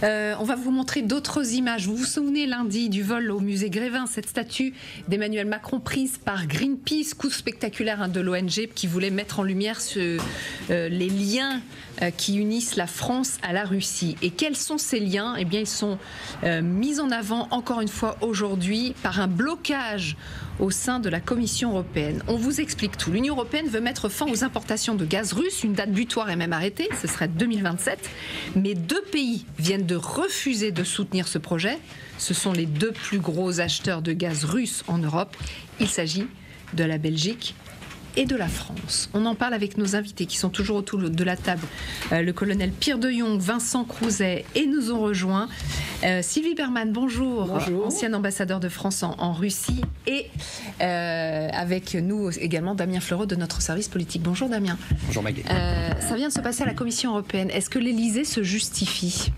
On va vous montrer d'autres images. Vous vous souvenez lundi du vol au musée Grévin, cette statue d'Emmanuel Macron prise par Greenpeace, coup spectaculaire de l'ONG qui voulait mettre en lumière les liens qui unissent la France à la Russie. Et quels sont ces liens? Eh bien, ils sont mis en avant encore une fois aujourd'hui par un blocage au sein de la Commission européenne. On vous explique tout. L'Union européenne veut mettre fin aux importations de gaz russe. Une date butoir est même arrêtée, ce serait 2027. Mais 2 pays viennent de refuser de soutenir ce projet. Ce sont les 2 plus gros acheteurs de gaz russe en Europe. Il s'agit de la Belgique et de la France. On en parle avec nos invités qui sont toujours autour de la table. Le colonel Pierre de Jong, Vincent Crouzet et nous ont rejoint Sylvie Berman, bonjour. Bonjour. Ancien ambassadeur de France en Russie. Et avec nous également Damien Fleureau de notre service politique. Bonjour Damien. Bonjour Maguette. Ça vient de se passer à la Commission européenne. Est-ce que l'Elysée se justifie ?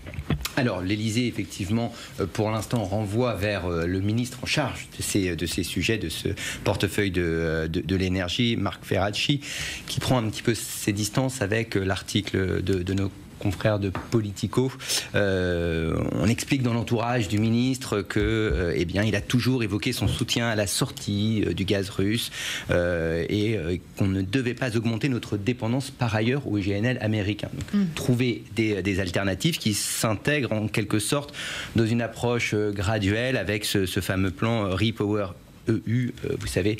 Alors, l'Elysée, effectivement, pour l'instant, renvoie vers le ministre en charge de ces sujets, de ce portefeuille de l'énergie, Marc Ferracci, qui prend un petit peu ses distances avec l'article de nos confrères de Politico. On explique dans l'entourage du ministre que, eh bien, il a toujours évoqué son soutien à la sortie du gaz russe et qu'on ne devait pas augmenter notre dépendance par ailleurs au GNL américain. Donc, trouver des alternatives qui s'intègrent en quelque sorte dans une approche graduelle avec ce fameux plan Repower EU, vous savez,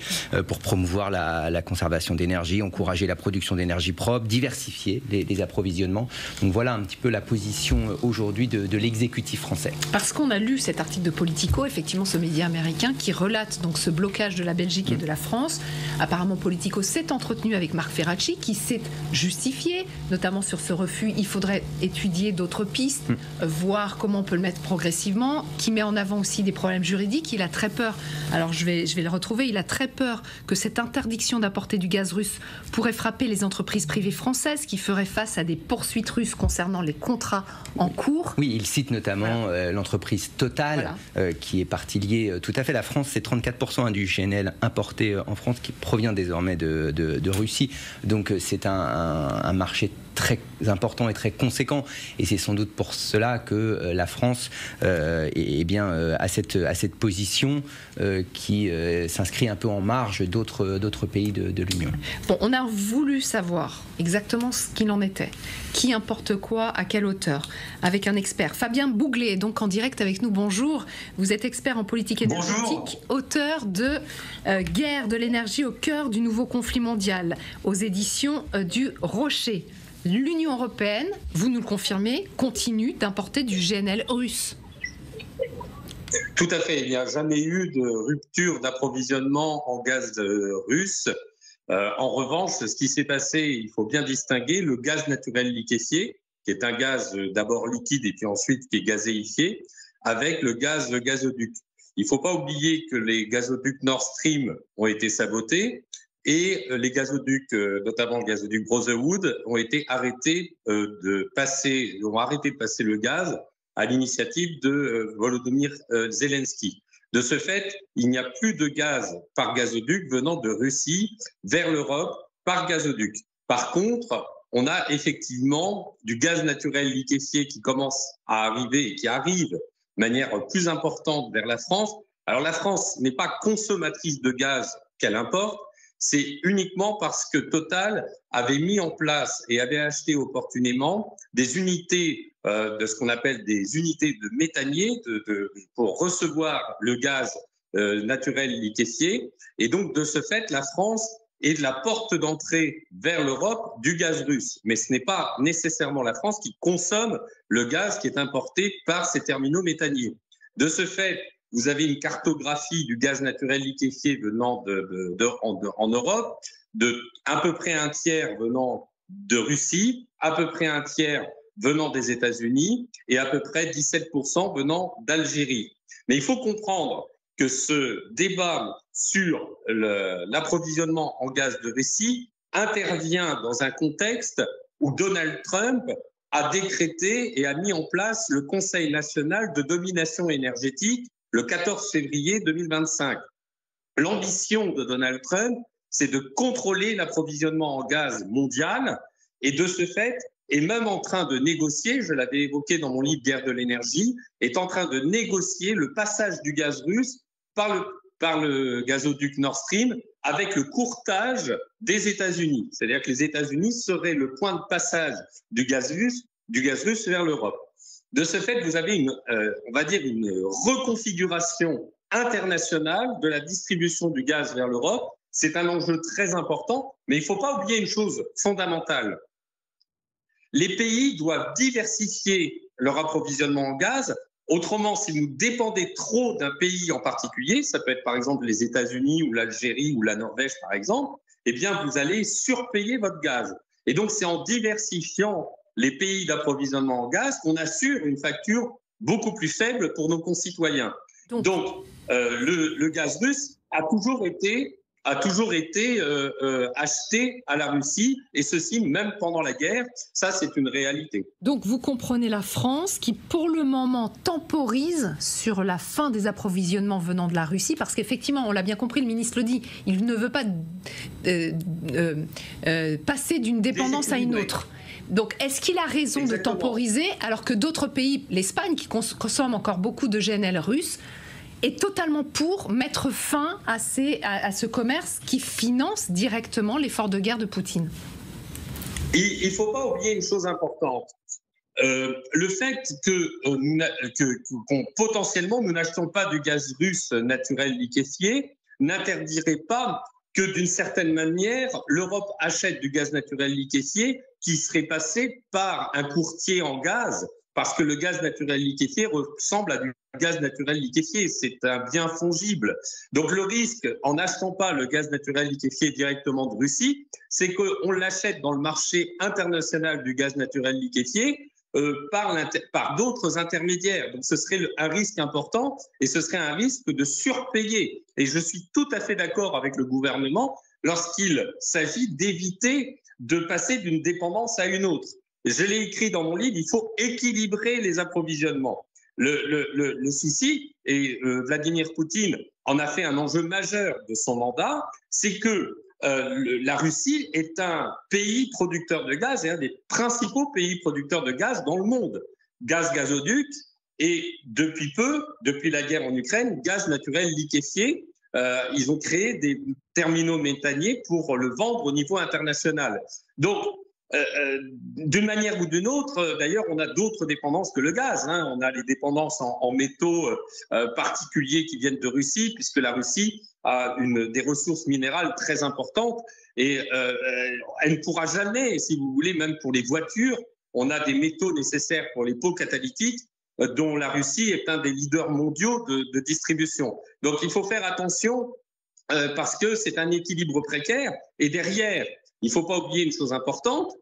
pour promouvoir la conservation d'énergie, encourager la production d'énergie propre, diversifier les approvisionnements. Donc voilà un petit peu la position aujourd'hui de l'exécutif français. Parce qu'on a lu cet article de Politico, effectivement ce média américain qui relate donc ce blocage de la Belgique et de la France. Apparemment Politico s'est entretenu avec Marc Ferracci qui s'est justifié, notamment sur ce refus. Il faudrait étudier d'autres pistes, voir comment on peut le mettre progressivement, qui met en avant aussi des problèmes juridiques. Il a très peur, alors je vais le retrouver, il a très peur que cette interdiction d'apporter du gaz russe pourrait frapper les entreprises privées françaises qui feraient face à des poursuites russes concernant les contrats en cours. Oui, il cite notamment l'entreprise Total, qui est partie liée tout à fait. La France, c'est 34% du GNL importé en France qui provient désormais de Russie. Donc c'est un marché très important et très conséquent, et c'est sans doute pour cela que la France a cette position qui s'inscrit un peu en marge d'autres pays de l'Union. Bon, on a voulu savoir exactement ce qu'il en était, qui importe quoi, à quelle hauteur, avec un expert. Fabien Bouglet est donc en direct avec nous. Bonjour, vous êtes expert en politique énergétique, auteur de Guerre de l'énergie au cœur du nouveau conflit mondial, aux éditions du Rocher. L'Union européenne, vous nous le confirmez, continue d'importer du GNL russe. Tout à fait. Il n'y a jamais eu de rupture d'approvisionnement en gaz russe. En revanche, ce qui s'est passé, il faut bien distinguer le gaz naturel liquéfié, qui est un gaz d'abord liquide et puis ensuite qui est gazéifié, avec le gazoduc. Il ne faut pas oublier que les gazoducs Nord Stream ont été sabotés. Et les gazoducs, notamment le gazoduc Brotherwood, ont arrêté de passer le gaz à l'initiative de Volodymyr Zelensky. De ce fait, il n'y a plus de gaz par gazoduc venant de Russie vers l'Europe par gazoduc. Par contre, on a effectivement du gaz naturel liquéfié qui commence à arriver et qui arrive de manière plus importante vers la France. Alors la France n'est pas consommatrice de gaz qu'elle importe, c'est uniquement parce que Total avait mis en place et avait acheté opportunément des unités de ce qu'on appelle des unités de méthaniers pour recevoir le gaz naturel liquéfié. Et donc, de ce fait, la France est de la porte d'entrée vers l'Europe du gaz russe. Mais ce n'est pas nécessairement la France qui consomme le gaz qui est importé par ces terminaux méthaniers. De ce fait, vous avez une cartographie du gaz naturel liquéfié venant en Europe, de à peu près un tiers venant de Russie, à peu près un tiers venant des États-Unis et à peu près 17% venant d'Algérie. Mais il faut comprendre que ce débat sur l'approvisionnement en gaz de Russie intervient dans un contexte où Donald Trump a décrété et a mis en place le Conseil national de domination énergétique le 14 février 2025. L'ambition de Donald Trump, c'est de contrôler l'approvisionnement en gaz mondial et de ce fait, est même en train de négocier, je l'avais évoqué dans mon livre Guerre de l'énergie, est en train de négocier le passage du gaz russe par le gazoduc Nord Stream avec le courtage des États-Unis. C'est-à-dire que les États-Unis seraient le point de passage du gaz russe vers l'Europe. De ce fait, vous avez on va dire une reconfiguration internationale de la distribution du gaz vers l'Europe. C'est un enjeu très important, mais il ne faut pas oublier une chose fondamentale. Les pays doivent diversifier leur approvisionnement en gaz. Autrement, si vous dépendez trop d'un pays en particulier, ça peut être par exemple les États-Unis ou l'Algérie ou la Norvège par exemple, eh bien vous allez surpayer votre gaz. Et donc c'est en diversifiant les pays d'approvisionnement en gaz qu'on assure une facture beaucoup plus faible pour nos concitoyens. Donc le gaz russe a toujours été acheté à la Russie, et ceci même pendant la guerre. Ça, c'est une réalité. Donc vous comprenez la France qui, pour le moment, temporise sur la fin des approvisionnements venant de la Russie, parce qu'effectivement, on l'a bien compris, le ministre le dit, il ne veut pas passer d'une dépendance à une autre. Donc, est-ce qu'il a raison Exactement. De temporiser, alors que d'autres pays, l'Espagne, qui consomme encore beaucoup de GNL russe, est totalement pour mettre fin à ce commerce qui finance directement l'effort de guerre de Poutine? Il ne faut pas oublier une chose importante. Le fait qu'on potentiellement nous n'achetons pas du gaz russe naturel liquéfié n'interdirait pas que d'une certaine manière, l'Europe achète du gaz naturel liquéfié qui serait passé par un courtier en gaz, parce que le gaz naturel liquéfié ressemble à du gaz naturel liquéfié, c'est un bien fongible. Donc le risque, en n'achetant pas le gaz naturel liquéfié directement de Russie, c'est qu'on l'achète dans le marché international du gaz naturel liquéfié par d'autres intermédiaires. Donc ce serait un risque important, et ce serait un risque de surpayer. Et je suis tout à fait d'accord avec le gouvernement lorsqu'il s'agit d'éviter de passer d'une dépendance à une autre. Je l'ai écrit dans mon livre, il faut équilibrer les approvisionnements. Le souci, et Vladimir Poutine en a fait un enjeu majeur de son mandat, c'est que la Russie est un pays producteur de gaz, et un des principaux pays producteurs de gaz dans le monde. Gaz gazoduc, et depuis la guerre en Ukraine, gaz naturel liquéfié. Ils ont créé des terminaux méthaniers pour le vendre au niveau international. Donc, d'une manière ou d'une autre, d'ailleurs, on a d'autres dépendances que le gaz. On a les dépendances en métaux particuliers qui viennent de Russie, puisque la Russie a des ressources minérales très importantes, et elle ne pourra jamais, si vous voulez, même pour les voitures, on a des métaux nécessaires pour les pots catalytiques, dont la Russie est un des leaders mondiaux de distribution. Donc il faut faire attention parce que c'est un équilibre précaire. Et derrière, il ne faut pas oublier une chose importante,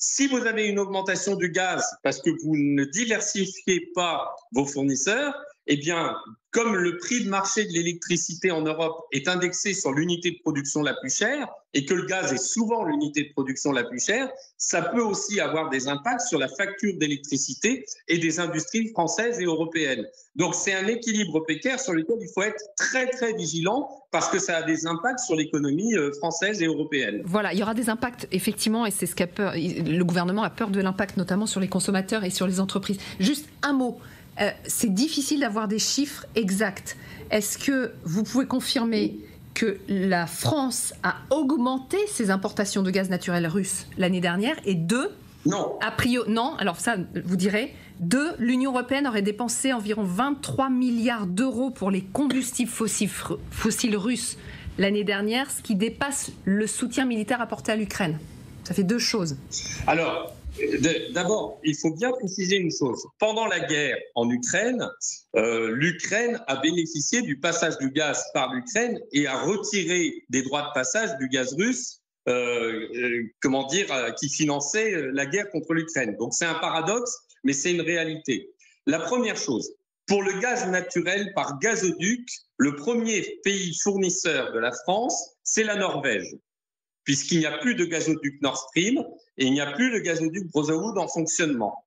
si vous avez une augmentation du gaz parce que vous ne diversifiez pas vos fournisseurs, eh bien, comme le prix de marché de l'électricité en Europe est indexé sur l'unité de production la plus chère, et que le gaz est souvent l'unité de production la plus chère, ça peut aussi avoir des impacts sur la facture d'électricité et des industries françaises et européennes. Donc c'est un équilibre précaire sur lequel il faut être très très vigilant, parce que ça a des impacts sur l'économie française et européenne. Voilà, il y aura des impacts effectivement, et c'est ce qu'a peur. Le gouvernement a peur de l'impact notamment sur les consommateurs et sur les entreprises. Juste un mot. C'est difficile d'avoir des chiffres exacts. Est-ce que vous pouvez confirmer que la France a augmenté ses importations de gaz naturel russe l'année dernière? Et deux, non. Non, alors ça, vous direz. Deux, l'Union européenne aurait dépensé environ 23 milliards d'euros pour les combustibles fossiles russes l'année dernière, ce qui dépasse le soutien militaire apporté à l'Ukraine. Ça fait deux choses. Alors, d'abord, il faut bien préciser une chose. Pendant la guerre en Ukraine, l'Ukraine a bénéficié du passage du gaz par l'Ukraine et a retiré des droits de passage du gaz russe, qui finançait la guerre contre l'Ukraine. Donc c'est un paradoxe, mais c'est une réalité. La première chose, pour le gaz naturel par gazoduc, le premier pays fournisseur de la France, c'est la Norvège, puisqu'il n'y a plus de gazoduc Nord Stream et il n'y a plus de gazoduc Brotherwood en fonctionnement.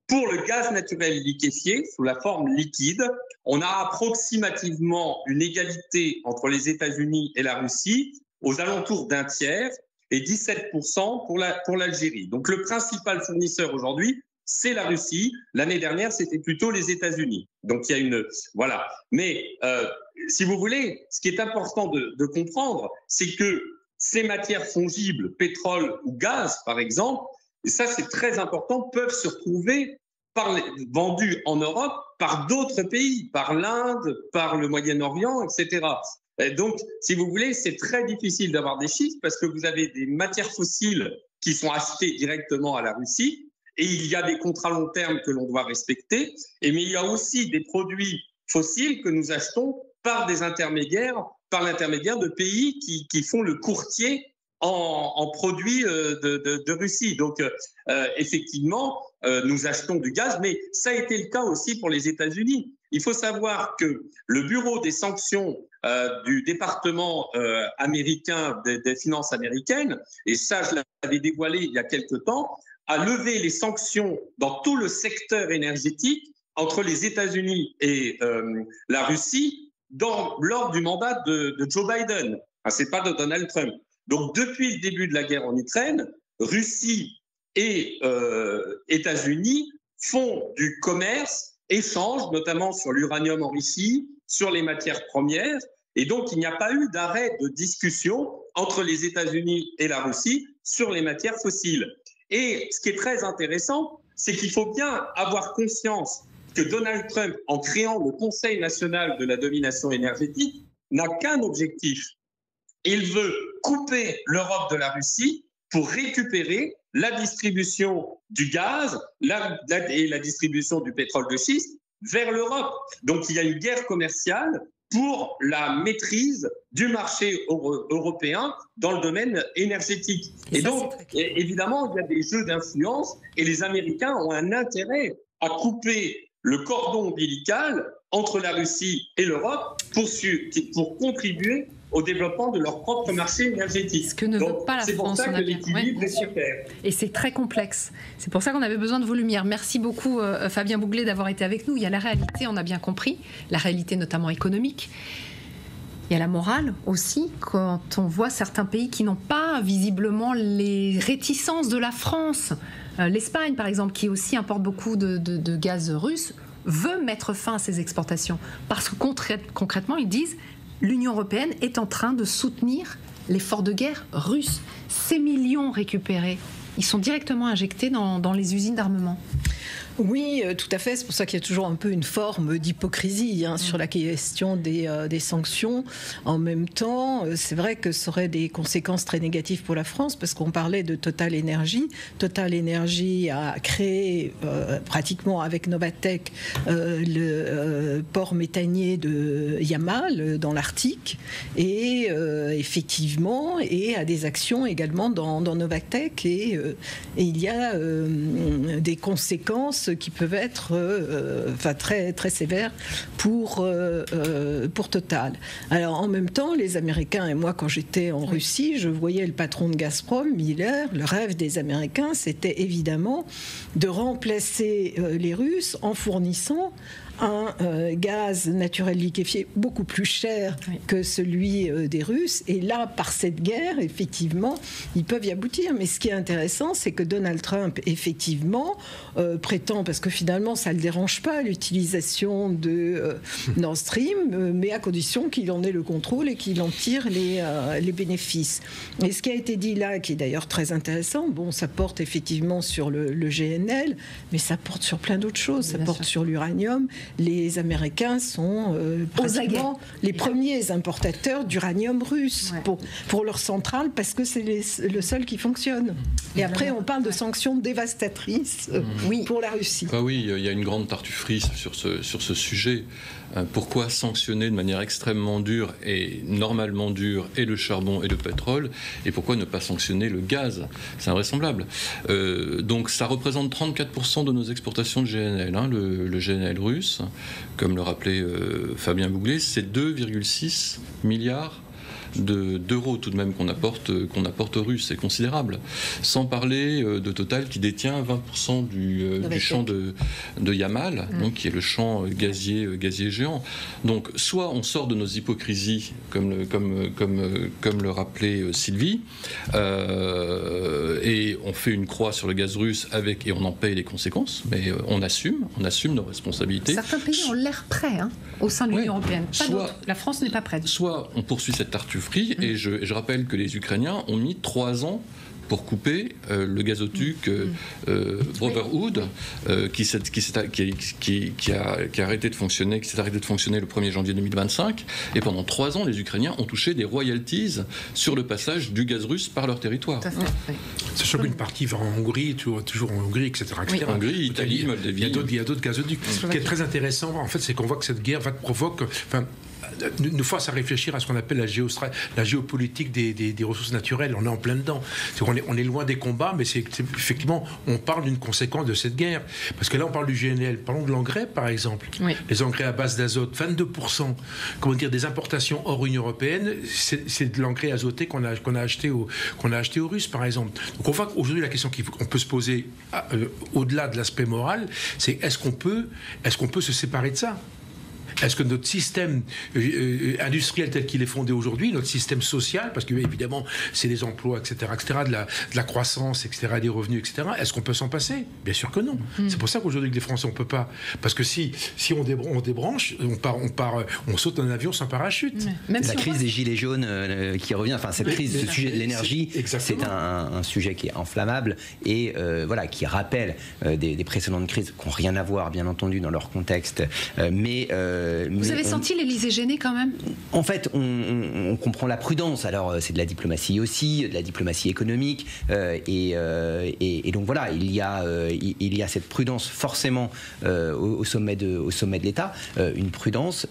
Pour le gaz naturel liquéfié, sous la forme liquide, on a approximativement une égalité entre les États-Unis et la Russie, aux alentours d'un tiers, et 17% pour l'Algérie. Donc le principal fournisseur aujourd'hui, c'est la Russie. L'année dernière, c'était plutôt les États-Unis. Donc il y a une... Voilà. Mais si vous voulez, ce qui est important de comprendre, c'est que ces matières fongibles, pétrole ou gaz, par exemple, et ça c'est très important, peuvent se retrouver vendues en Europe par d'autres pays, par l'Inde, par le Moyen-Orient, etc. Et donc, si vous voulez, c'est très difficile d'avoir des chiffres parce que vous avez des matières fossiles qui sont achetées directement à la Russie et il y a des contrats long terme que l'on doit respecter, mais il y a aussi des produits fossiles que nous achetons par des intermédiaires, par l'intermédiaire de pays qui font le courtier en produits de Russie. Donc, effectivement, nous achetons du gaz, mais ça a été le cas aussi pour les États-Unis. Il faut savoir que le bureau des sanctions du département américain des finances américaines, et ça, je l'avais dévoilé il y a quelque temps, a levé les sanctions dans tout le secteur énergétique entre les États-Unis et la Russie lors du mandat de Joe Biden. Ce n'est pas de Donald Trump. Donc, depuis le début de la guerre en Ukraine, Russie et États-Unis font du commerce, échangent, notamment sur l'uranium enrichi, sur les matières premières. Et donc, il n'y a pas eu d'arrêt de discussion entre les États-Unis et la Russie sur les matières fossiles. Et ce qui est très intéressant, c'est qu'il faut bien avoir conscience que Donald Trump, en créant le Conseil national de la domination énergétique, n'a qu'un objectif. Il veut couper l'Europe de la Russie pour récupérer la distribution du gaz et la distribution du pétrole de schiste vers l'Europe. Donc il y a une guerre commerciale pour la maîtrise du marché européen dans le domaine énergétique. Et donc, évidemment, il y a des jeux d'influence et les Américains ont un intérêt à couper le cordon ombilical entre la Russie et l'Europe pour contribuer au développement de leur propre marché énergétique. Ce que ne veut pas la France. C'est pour ça que l'équilibre est précaire. Et c'est très complexe. C'est pour ça qu'on avait besoin de vos lumières. Merci beaucoup Fabien Bouglet d'avoir été avec nous. Il y a la réalité, on a bien compris, la réalité notamment économique. Il y a la morale aussi, quand on voit certains pays qui n'ont pas visiblement les réticences de la France. L'Espagne, par exemple, qui aussi importe beaucoup de gaz russe, veut mettre fin à ses exportations. Parce que concrètement, ils disent l'Union européenne est en train de soutenir l'effort de guerre russe. Ces millions récupérés, ils sont directement injectés dans les usines d'armement. Oui, tout à fait. C'est pour ça qu'il y a toujours un peu une forme d'hypocrisie sur la question des sanctions. En même temps, c'est vrai que ça aurait des conséquences très négatives pour la France, parce qu'on parlait de Total Energy. Total Energy a créé pratiquement avec Novatek le port méthanier de Yamal dans l'Arctique, et effectivement, et a des actions également dans Novatek, et il y a des conséquences qui peuvent être très, très sévères pour Total. Alors en même temps, les Américains, et moi quand j'étais en Russie, je voyais le patron de Gazprom, Miller. Le rêve des Américains, c'était évidemment de remplacer les Russes en fournissant un gaz naturel liquéfié beaucoup plus cher que celui des Russes. Et là, par cette guerre, effectivement, ils peuvent y aboutir. Mais ce qui est intéressant, c'est que Donald Trump, effectivement, prétend, parce que finalement, ça ne le dérange pas, l'utilisation de Nord Stream, mais à condition qu'il en ait le contrôle et qu'il en tire les bénéfices. Et ce qui a été dit là, qui est d'ailleurs très intéressant, bon, ça porte effectivement sur le GNL, mais ça porte sur plein d'autres choses. Ça porte sur l'uranium. Les Américains sont pratiquement les premiers importateurs d'uranium russe pour leurs centrales, parce que c'est le seul qui fonctionne. Et après, on parle de sanctions dévastatrices pour la Russie. Ah oui, il y a une grande tartufferie sur ce sujet. Pourquoi sanctionner de manière extrêmement dure et normalement dure et le charbon et le pétrole, et pourquoi ne pas sanctionner le gaz? C'est invraisemblable. Donc ça représente 34% de nos exportations de GNL. Le GNL russe, comme le rappelait Fabien Bouglet, c'est 2,6 milliards d'euros tout de même qu'on apporte aux Russes. C'est considérable. Sans parler de Total qui détient 20% du champ de Yamal, donc, qui est le champ gazier géant. Donc soit on sort de nos hypocrisies, comme le rappelait Sylvie, et on fait une croix sur le gaz russe et on en paye les conséquences, mais on assume nos responsabilités. Certains pays ont l'air prêts au sein de l'Union européenne. Pas d'autres. La France n'est pas prête. Soit on poursuit cette tartufferie, et je rappelle que les Ukrainiens ont mis 3 ans pour couper le gazoduc Brotherhood, qui a arrêté de fonctionner, qui s'est arrêté de fonctionner le 1er janvier 2025. Et pendant 3 ans, les Ukrainiens ont touché des royalties sur le passage du gaz russe par leur territoire. Sachant qu'une partie va en Hongrie, toujours en Hongrie, etc. Oui, Hongrie, Italie, Moldavie. Il y a d'autres gazoducs. Ce qui est très intéressant, en fait, c'est qu'on voit que cette guerre nous force à réfléchir à ce qu'on appelle la géopolitique des ressources naturelles. On est en plein dedans. On est loin des combats, mais effectivement, on parle d'une conséquence de cette guerre. Parce que là, on parle du GNL. Parlons de l'engrais, par exemple. Oui. Les engrais à base d'azote, 22%. Comment dire, des importations hors Union européenne, c'est de l'engrais azoté qu'on a acheté aux Russes, par exemple. Donc on voit qu'aujourd'hui, la question qu'on peut se poser, au-delà de l'aspect moral, c'est est-ce qu'on peut se séparer de ça ? Est-ce que notre système industriel tel qu'il est fondé aujourd'hui, notre système social, parce que évidemment c'est des emplois, etc., de la croissance, etc., des revenus, etc., est-ce qu'on peut s'en passer ? Bien sûr que non. C'est pour ça qu'aujourd'hui, les Français, on peut pas. Parce que si on débranche, on saute un avion sans parachute. Même la crise des gilets jaunes qui revient, cette crise, ce sujet de l'énergie, c'est un sujet qui est inflammable et qui rappelle des précédentes crises qui n'ont rien à voir, bien entendu, dans leur contexte, Vous avez senti l'Élysée gêné quand même ? En fait, on comprend la prudence. Alors, c'est de la diplomatie aussi, de la diplomatie économique. Et donc voilà, il y a cette prudence forcément au sommet de l'État. Une prudence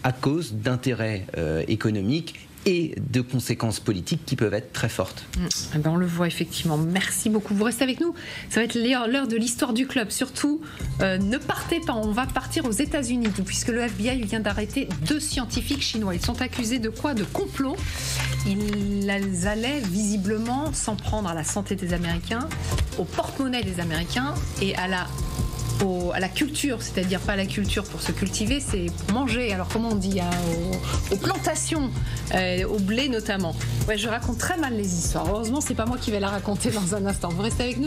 à cause d'intérêts économiques et de conséquences politiques qui peuvent être très fortes. On le voit effectivement. Merci beaucoup. Vous restez avec nous. Ça va être l'heure de l'histoire du club. Surtout, ne partez pas. On va partir aux États-Unis puisque le FBI vient d'arrêter 2 scientifiques chinois. Ils sont accusés de quoi ? De complot. Ils allaient visiblement s'en prendre à la santé des Américains, au porte-monnaie des Américains et à la culture, c'est-à-dire pas la culture pour se cultiver, c'est pour manger. Alors comment on dit, aux plantations, au blé notamment. Ouais, je raconte très mal les histoires. Heureusement, c'est pas moi qui vais la raconter dans un instant. Vous restez avec nous ?